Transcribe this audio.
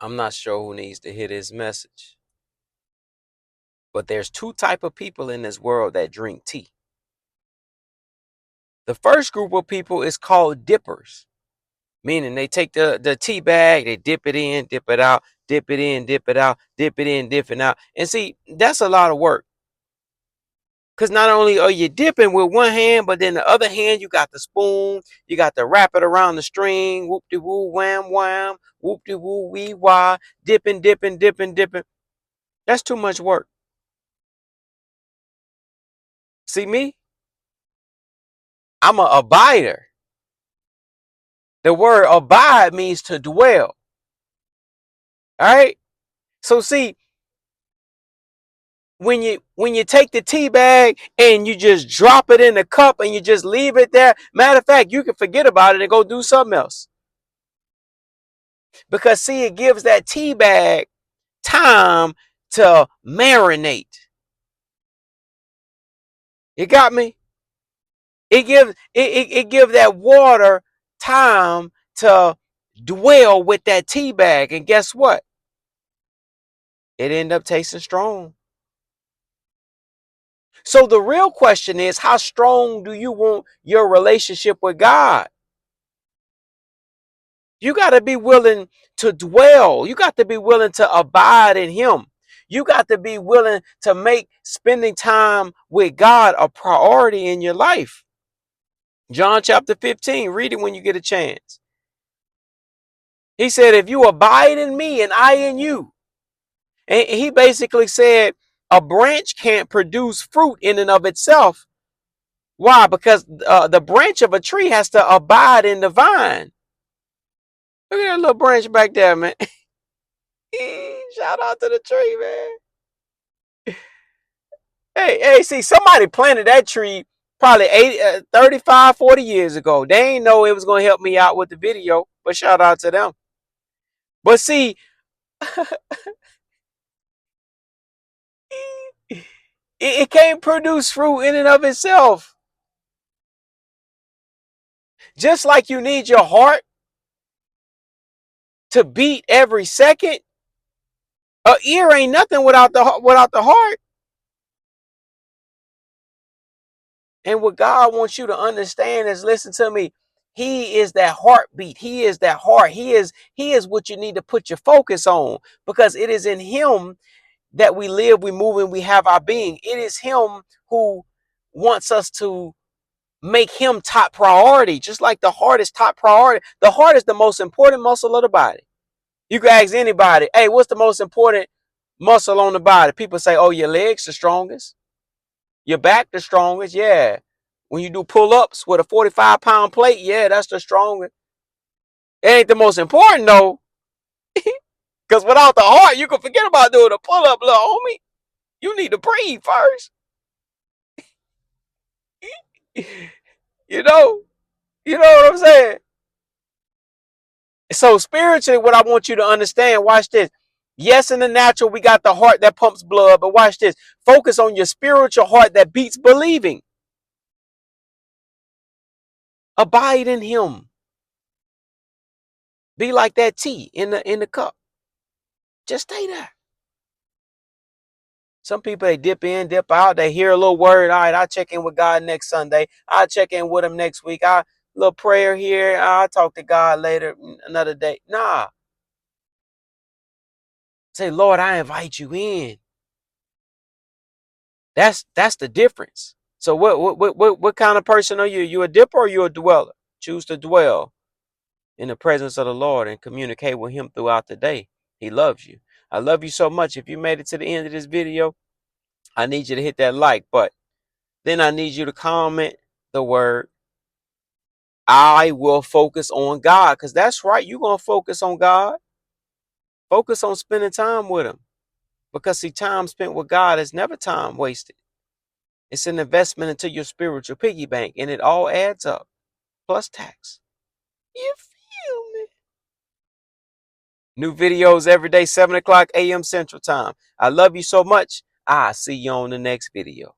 I'm not sure who needs to hear this message. But there's two type of people in this world that drink tea. The first group of people is called dippers, meaning they take the tea bag, they dip it in, dip it out, dip it in, dip it out, dip it in, dip it out. And see, that's a lot of work. Because not only are you dipping with one hand, but then the other hand, you got the spoon, you got to wrap it around the string, whoop-de-woo, wham, wham, whoop-de-woo, wee, wah, dipping, dipping, dipping, dipping. That's too much work. See me? I'm a abider. The word abide means to dwell. All right. So see, when you take the tea bag and you just drop it in the cup and you just leave it there, matter of fact, you can forget about it and go do something else. Because see, it gives that tea bag time to marinate. You got me? It gives that water time to dwell with that tea bag. And guess what? It ended up tasting strong. So the real question is, how strong do you want your relationship with God? You got to be willing to dwell. You got to be willing to abide in him. You got to be willing to make spending time with God a priority in your life. John chapter 15, read it when you get a chance. He said, if you abide in me and I in you. And he basically said a branch can't produce fruit in and of itself. Why? Because the branch of a tree has to abide in the vine. Look at that little branch back there, man. Shout out to the tree, man. Hey, see, somebody planted that tree probably 35, 40 years ago. They ain't know it was going to help me out with the video, but shout out to them. But see, it can't produce fruit in and of itself. Just like you need your heart to beat every second, a ear ain't nothing without the heart. And what God wants you to understand is, listen to me, he is that heartbeat. He is that heart. He is what you need to put your focus on, because it is in him that we live, we move, and we have our being. It is him who wants us to make him top priority, just like the heart is top priority. The heart is the most important muscle of the body. You can ask anybody, hey, what's the most important muscle on the body? People say, oh, your legs the strongest. Your back the strongest. Yeah. When you do pull-ups with a 45-pound plate, yeah, that's the strongest. It ain't the most important, though. Because without the heart, you can forget about doing a pull-up, little homie. You need to breathe first. You know? You know what I'm saying? So spiritually, what I want you to understand, watch this. Yes, in the natural, we got the heart that pumps blood, but watch this. Focus on your spiritual heart that beats believing. Abide in him. Be like that tea in the cup. Just stay there. Some people, they dip in, dip out. They hear a little word. All right, I'll check in with God next Sunday. I'll check in with him next week. I'll little prayer here. I'll talk to God later, another day. Nah. Say, Lord, I invite you in. That's the difference. So what kind of person are you? You a dipper or you a dweller? Choose to dwell in the presence of the Lord and communicate with him throughout the day. He loves you. I love you so much. If you made it to the end of this video, I need you to hit that like button. Then I need you to comment the word, I will focus on God. Because that's right. You're going to focus on God. Focus on spending time with him. Because see, time spent with God is never time wasted. It's an investment into your spiritual piggy bank, and it all adds up. Plus tax. You feel me? New videos every day, 7 o'clock a.m. Central Time. I love you so much. I'll see you on the next video.